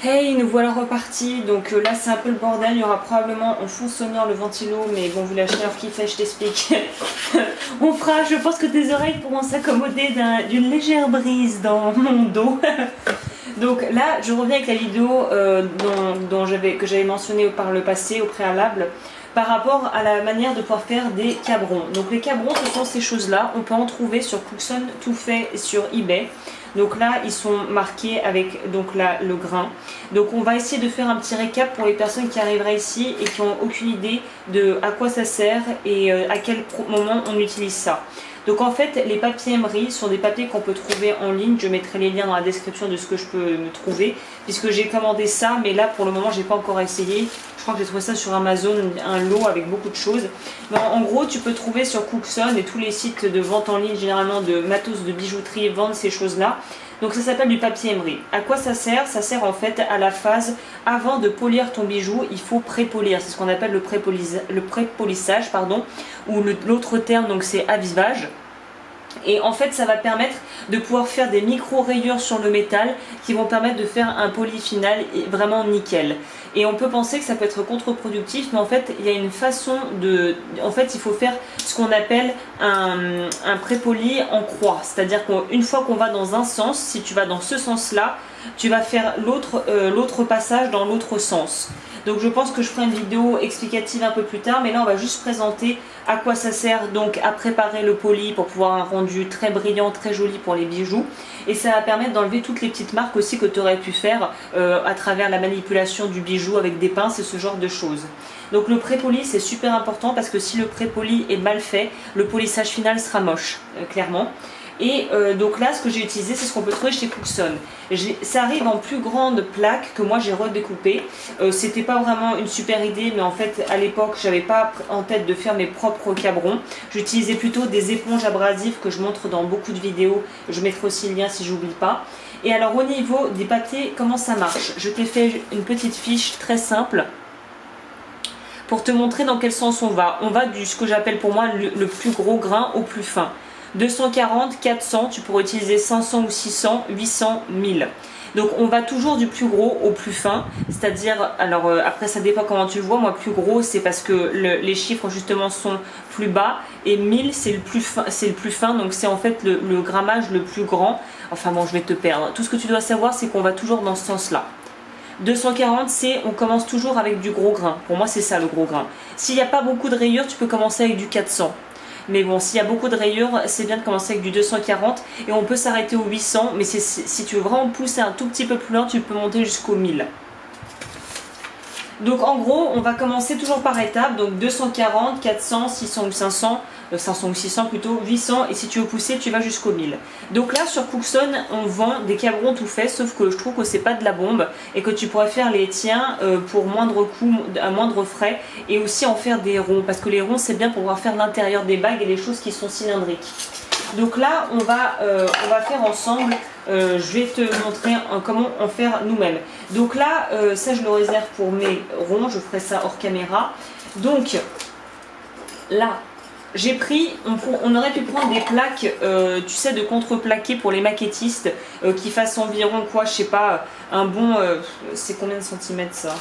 Hey, nous voilà repartis. Donc là c'est un peu le bordel, il y aura probablement en fond sonore le ventilo, mais bon vu la chaleur qui fait, je t'explique. On fera, je pense que tes oreilles pourront s'accommoder d'une légère brise dans mon dos. Donc là je reviens avec la vidéo que j'avais mentionné par le passé au préalable, par rapport à la manière de pouvoir faire des cabrons. Donc les cabrons, ce sont ces choses là, on peut en trouver sur Cookson tout fait sur eBay. Donc là ils sont marqués avec donc là le grain. Donc on va essayer de faire un petit récap pour les personnes qui arriveraient ici et qui n'ont aucune idée de à quoi ça sert et à quel moment on utilise ça. Donc en fait les papiers emery sont des papiers qu'on peut trouver en ligne. Je mettrai les liens dans la description de ce que je peux me trouver, puisque j'ai commandé ça, mais là pour le moment j'ai pas encore essayé. Je crois que j'ai trouvé ça sur Amazon, un lot avec beaucoup de choses. Mais en gros tu peux trouver sur Cookson et tous les sites de vente en ligne généralement de matos de bijouterie vendent ces choses là. Donc ça s'appelle du papier emery. À quoi ça sert? Ça sert en fait à la phase avant de polir ton bijou, il faut pré-polir. C'est ce qu'on appelle le pré-polissage, pardon, ou l'autre terme donc c'est avivage. Et en fait ça va permettre de pouvoir faire des micro rayures sur le métal qui vont permettre de faire un poli final vraiment nickel. Et on peut penser que ça peut être contre-productif, mais en fait il y a une façon de... En fait il faut faire ce qu'on appelle un pré-poli en croix. C'est-à-dire qu'une fois qu'on va dans un sens, si tu vas dans ce sens-là, tu vas faire l'autre passage dans l'autre sens. Donc je pense que je ferai une vidéo explicative un peu plus tard, mais là on va juste présenter à quoi ça sert donc à préparer le poli pour pouvoir un rendu très brillant, très joli pour les bijoux. Et ça va permettre d'enlever toutes les petites marques aussi que tu aurais pu faire à travers la manipulation du bijou avec des pinces et ce genre de choses. Donc le pré-poli c'est super important parce que si le pré-poli est mal fait, le polissage final sera moche, clairement. Et donc là ce que j'ai utilisé c'est ce qu'on peut trouver chez Cookson. Ça arrive en plus grande plaque que moi j'ai redécoupé. C'était pas vraiment une super idée, mais en fait à l'époque j'avais pas en tête de faire mes propres cabrons. J'utilisais plutôt des éponges abrasives que je montre dans beaucoup de vidéos. Je mettrai aussi le lien si j'oublie pas. Et alors au niveau des papiers, comment ça marche? Je t'ai fait une petite fiche très simple pour te montrer dans quel sens on va. On va du ce que j'appelle pour moi le plus gros grain au plus fin. 240, 400, tu pourrais utiliser 500 ou 600, 800, 1000. Donc on va toujours du plus gros au plus fin, c'est-à-dire, alors après ça dépend comment tu le vois, moi plus gros c'est parce que les chiffres justement sont plus bas et 1000 c'est le plus fin, donc c'est en fait le grammage le plus grand. Enfin bon je vais te perdre, tout ce que tu dois savoir c'est qu'on va toujours dans ce sens-là. 240 c'est on commence toujours avec du gros grain, pour moi c'est ça le gros grain. S'il n'y a pas beaucoup de rayures tu peux commencer avec du 400. Mais bon, s'il y a beaucoup de rayures, c'est bien de commencer avec du 240 et on peut s'arrêter au 800. Mais si tu veux vraiment pousser un tout petit peu plus loin, tu peux monter jusqu'au 1000. Donc en gros, on va commencer toujours par étapes. Donc 240, 400, 600 ou 500, 500 ou 600 plutôt, 800 et si tu veux pousser, tu vas jusqu'au 1000. Donc là sur Cookson, on vend des cabrons tout faits, sauf que je trouve que c'est pas de la bombe et que tu pourrais faire les tiens pour moindre coût, à moindre frais et aussi en faire des ronds parce que les ronds c'est bien pour pouvoir faire l'intérieur des bagues et les choses qui sont cylindriques. Donc là on va faire ensemble, je vais te montrer comment en faire nous-mêmes. Donc là ça je le réserve pour mes ronds, je ferai ça hors caméra. Donc là j'ai pris, on aurait pu prendre des plaques, tu sais, de contreplaqué pour les maquettistes qui fassent environ quoi, je sais pas, un bon, c'est combien de centimètres ça?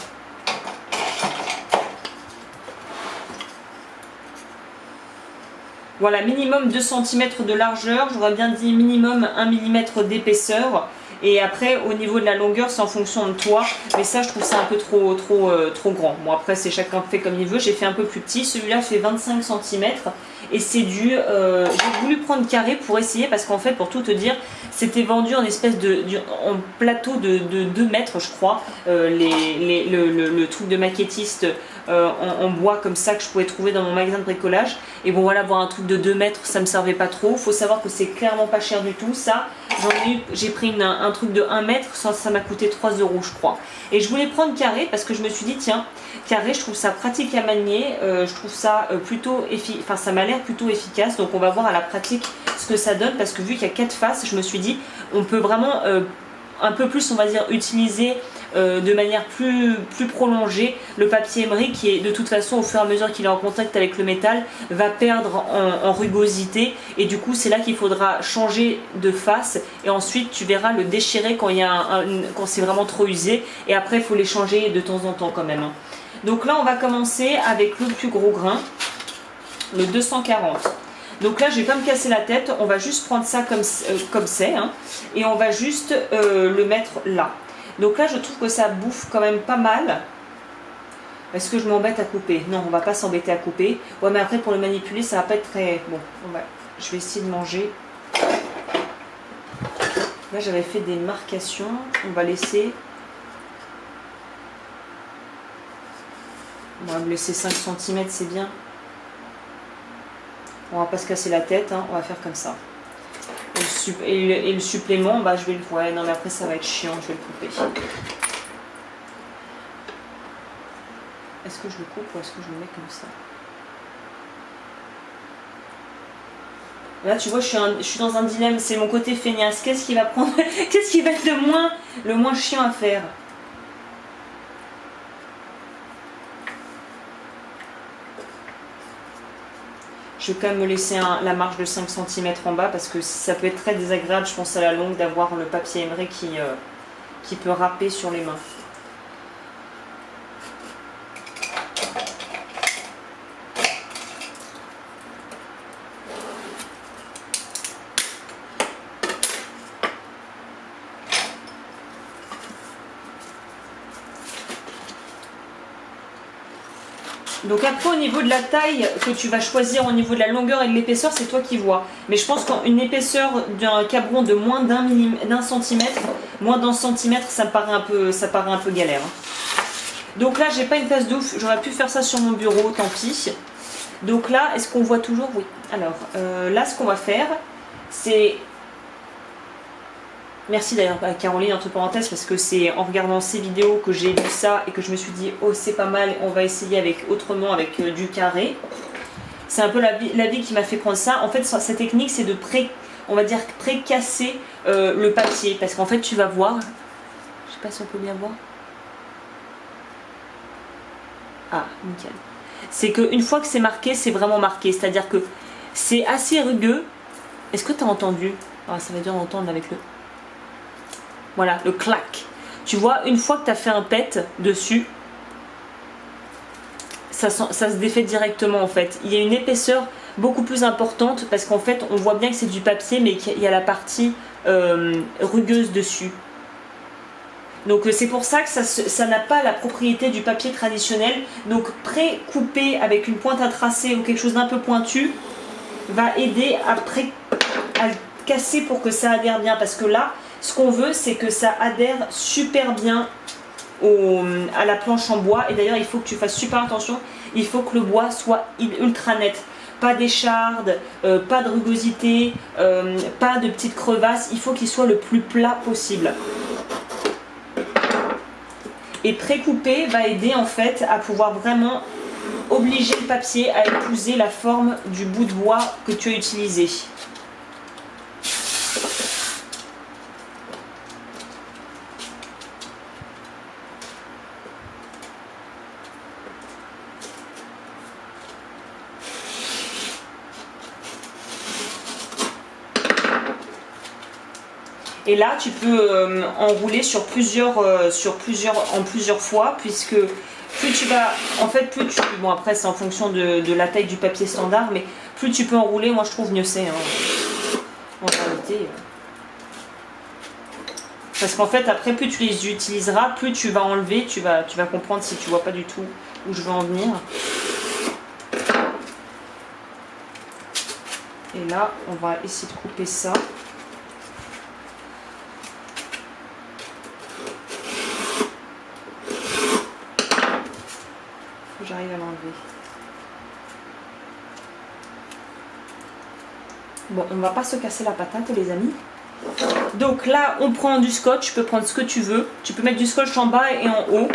Voilà, minimum 2 cm de largeur, j'aurais bien dit minimum 1 mm d'épaisseur. Et après au niveau de la longueur c'est en fonction de toi, mais ça je trouve ça un peu trop grand. Bon après c'est chacun fait comme il veut, j'ai fait un peu plus petit, celui-là fait 25 cm et c'est j'ai voulu prendre carré pour essayer parce qu'en fait pour tout te dire c'était vendu en espèce en plateau de 2 mètres je crois, le truc de maquettiste en bois comme ça que je pouvais trouver dans mon magasin de bricolage. Et bon voilà, voir un truc de 2 mètres ça me servait pas trop, faut savoir que c'est clairement pas cher du tout. Ça j'ai pris un truc de 1 mètre, ça m'a coûté 3 € je crois. Et je voulais prendre carré parce que je me suis dit tiens, carré je trouve ça pratique à manier, je trouve ça plutôt enfin ça m'a l'air plutôt efficace. Donc on va voir à la pratique ce que ça donne parce que vu qu'il y a 4 faces, je me suis dit on peut vraiment un peu plus, on va dire, utiliser de manière plus prolongée, le papier émeri qui est de toute façon au fur et à mesure qu'il est en contact avec le métal va perdre en rugosité, et du coup c'est là qu'il faudra changer de face, et ensuite tu verras le déchirer quand, quand c'est vraiment trop usé, et après il faut les changer de temps en temps quand même. Donc là on va commencer avec le plus gros grain, le 240. Donc là je vais pas me casser la tête, on va juste prendre ça comme c'est, hein, et on va juste le mettre là. Donc là je trouve que ça bouffe quand même pas mal. Est-ce que je m'embête à couper? Non, on va pas s'embêter à couper. Ouais, mais après pour le manipuler ça va pas être très... Bon, je vais essayer de manger. Là j'avais fait des marcations, on va laisser... On va me laisser 5 cm, c'est bien. On va pas se casser la tête, hein, on va faire comme ça. Et le supplément, bah je vais le... Ouais, non mais après ça va être chiant, je vais le couper. Est-ce que je le coupe ou est-ce que je le mets comme ça? Là tu vois, je suis dans un dilemme, c'est mon côté feignasse. Qu'est-ce qui va prendre... Qu'est-ce qui va être le moins chiant à faire? Je vais quand même me laisser la marge de 5 cm en bas parce que ça peut être très désagréable, je pense à la longue, d'avoir le papier émeri qui peut râper sur les mains. Donc après au niveau de la taille que tu vas choisir, au niveau de la longueur et de l'épaisseur, c'est toi qui vois. Mais je pense qu'une épaisseur d'un cabron de moins d'un centimètre, moins d'un centimètre, ça paraît un peu galère. Donc là j'ai pas une place d'ouf, j'aurais pu faire ça sur mon bureau, tant pis. Donc là, est-ce qu'on voit toujours? Oui. Alors là ce qu'on va faire, c'est... Merci d'ailleurs à Caroline entre parenthèses parce que c'est en regardant ces vidéos que j'ai vu ça et que je me suis dit oh c'est pas mal, on va essayer autrement avec du carré. C'est un peu la vie qui m'a fait prendre ça. En fait cette technique c'est de pré-casser le papier parce qu'en fait tu vas voir, je sais pas si on peut bien voir. Ah nickel. C'est qu'une fois que c'est marqué, c'est vraiment marqué, c'est-à-dire que c'est assez rugueux. Est-ce que tu as entendu? Ah, ça va dur d'entendre avec le... Voilà, le clac. Tu vois, une fois que tu as fait un pet dessus, ça se défait directement en fait. Il y a une épaisseur beaucoup plus importante parce qu'en fait, on voit bien que c'est du papier, mais qu'il y a la partie rugueuse dessus. Donc c'est pour ça que ça n'a pas la propriété du papier traditionnel. Donc pré-coupé avec une pointe à tracer ou quelque chose d'un peu pointu va aider à casser pour que ça adhère bien. Parce que là, ce qu'on veut, c'est que ça adhère super bien à la planche en bois. Et d'ailleurs, il faut que tu fasses super attention. Il faut que le bois soit ultra net. Pas d'écharde, pas de rugosité, pas de petites crevasses. Il faut qu'il soit le plus plat possible. Et pré-coupé va aider en fait à pouvoir vraiment obliger le papier à épouser la forme du bout de bois que tu as utilisé. Et là, tu peux enrouler en plusieurs fois, puisque plus tu vas, bon après c'est en fonction de la taille du papier standard, mais plus tu peux enrouler, moi je trouve mieux c'est, hein, en réalité. Parce qu'en fait après plus tu les utiliseras, plus tu vas enlever, tu vas comprendre si tu vois pas du tout où je veux en venir. Et là, on va essayer de couper ça. J'arrive à l'enlever. Bon, on va pas se casser la patate les amis. Donc là on prend du scotch, tu peux prendre ce que tu veux. Tu peux mettre du scotch en bas et en haut.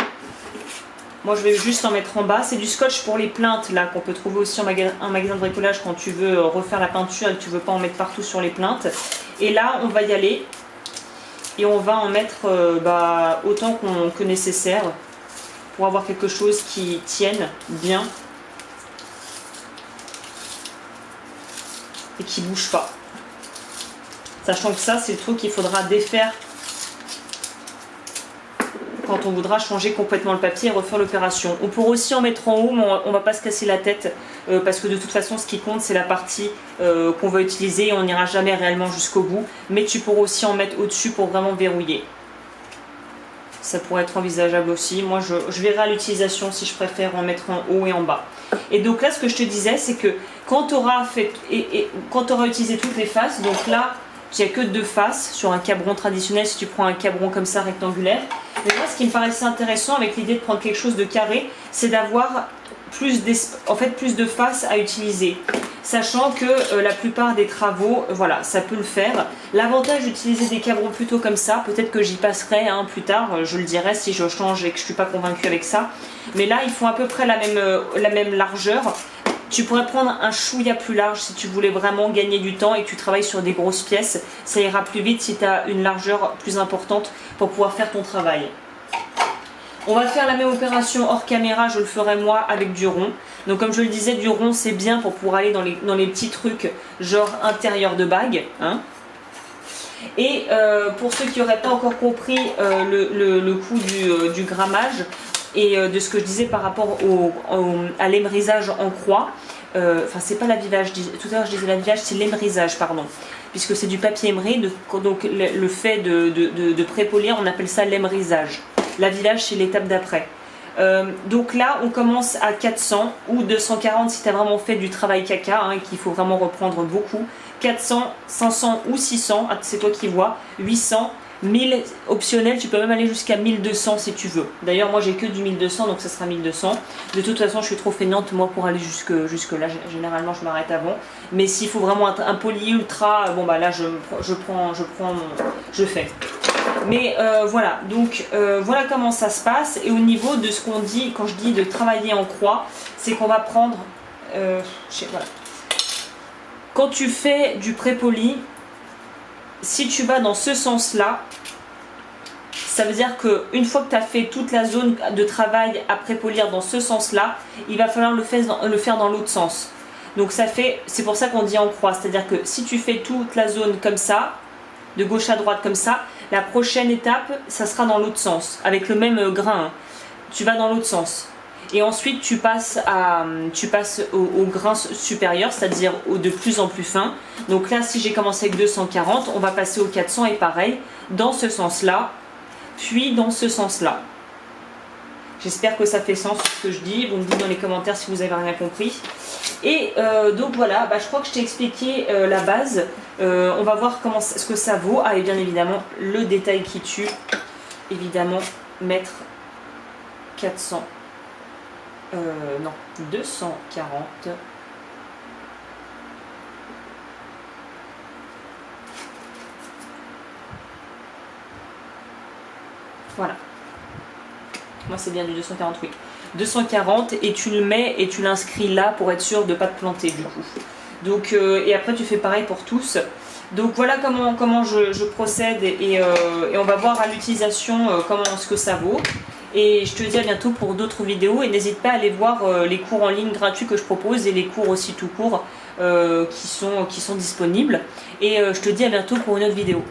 Moi je vais juste en mettre en bas. C'est du scotch pour les plinthes là qu'on peut trouver aussi en magasin de bricolage quand tu veux refaire la peinture et que tu veux pas en mettre partout sur les plinthes. Et là on va y aller. et on va en mettre autant que nécessaire pour avoir quelque chose qui tienne bien et qui bouge pas. Sachant que ça, c'est le truc qu'il faudra défaire quand on voudra changer complètement le papier et refaire l'opération. On pourra aussi en mettre en haut, mais on va pas se casser la tête parce que de toute façon, ce qui compte, c'est la partie qu'on va utiliser et on n'ira jamais réellement jusqu'au bout. Mais tu pourras aussi en mettre au-dessus pour vraiment verrouiller. Ça pourrait être envisageable aussi. Moi, je verrai à l'utilisation si je préfère en mettre en haut et en bas. Et donc là, ce que je te disais, c'est que quand tu auras utilisé toutes les faces, donc là, il n'y a que 2 faces sur un cabron traditionnel si tu prends un cabron comme ça rectangulaire. Mais moi, ce qui me paraissait intéressant avec l'idée de prendre quelque chose de carré, c'est d'avoir plus de faces à utiliser. Sachant que la plupart des travaux, voilà, ça peut le faire. L'avantage d'utiliser des cabrons plutôt comme ça, peut-être que j'y passerai plus tard, je le dirai si je change et que je ne suis pas convaincue avec ça. Mais là, ils font à peu près la même largeur. Tu pourrais prendre un chouïa plus large si tu voulais vraiment gagner du temps et que tu travailles sur des grosses pièces. Ça ira plus vite si tu as une largeur plus importante pour pouvoir faire ton travail. On va faire la même opération hors caméra, je le ferai moi avec du rond. Donc comme je le disais, du rond c'est bien pour pouvoir aller dans les petits trucs genre intérieur de bague. Hein. Et pour ceux qui n'auraient pas encore compris le coût du grammage, et de ce que je disais par rapport à l'émrisage en croix, enfin c'est pas l'avivage, tout à l'heure je disais l'avivage, c'est l'émrisage pardon, puisque c'est du papier émeré, donc le fait de prépolir, on appelle ça l'émrisage. L'avivage c'est l'étape d'après. Donc là on commence à 400 ou 240 si tu as vraiment fait du travail caca, hein, qu'il faut vraiment reprendre beaucoup. 400, 500 ou 600, c'est toi qui vois, 800, 1000 optionnel, tu peux même aller jusqu'à 1200 si tu veux. D'ailleurs moi j'ai que du 1200 donc ça sera 1200. De toute façon je suis trop feignante moi pour aller jusque là, généralement je m'arrête avant. Mais s'il faut vraiment un poli ultra, bon bah là je fais. Mais voilà, donc voilà comment ça se passe. Et au niveau de ce qu'on dit, quand je dis de travailler en croix, c'est qu'on va prendre, voilà. Quand tu fais du pré-poli, si tu vas dans ce sens-là, ça veut dire qu'une fois que tu as fait toute la zone de travail à pré-polir dans ce sens-là, il va falloir le faire dans l'autre sens. Donc c'est pour ça qu'on dit en croix, c'est-à-dire que si tu fais toute la zone comme ça, de gauche à droite comme ça, la prochaine étape, ça sera dans l'autre sens, avec le même grain. Tu vas dans l'autre sens. Et ensuite, tu passes au grain supérieur, c'est-à-dire de plus en plus fin. Donc là, si j'ai commencé avec 240, on va passer au 400 et pareil, dans ce sens-là, puis dans ce sens-là. J'espère que ça fait sens ce que je dis. Vous me dites dans les commentaires si vous avez rien compris. Et donc voilà, je crois que je t'ai expliqué la base. On va voir ce que ça vaut. Ah, et bien évidemment, le détail qui tue. Évidemment, mettre 400. Non, 240. Voilà. Moi c'est bien du 248. 240 et tu le mets et tu l'inscris là pour être sûr de ne pas te planter du coup. Donc, et après tu fais pareil pour tous. Donc voilà comment je procède et on va voir à l'utilisation ce que ça vaut. Et je te dis à bientôt pour d'autres vidéos et n'hésite pas à aller voir les cours en ligne gratuits que je propose et les cours aussi tout court qui sont disponibles. Et je te dis à bientôt pour une autre vidéo.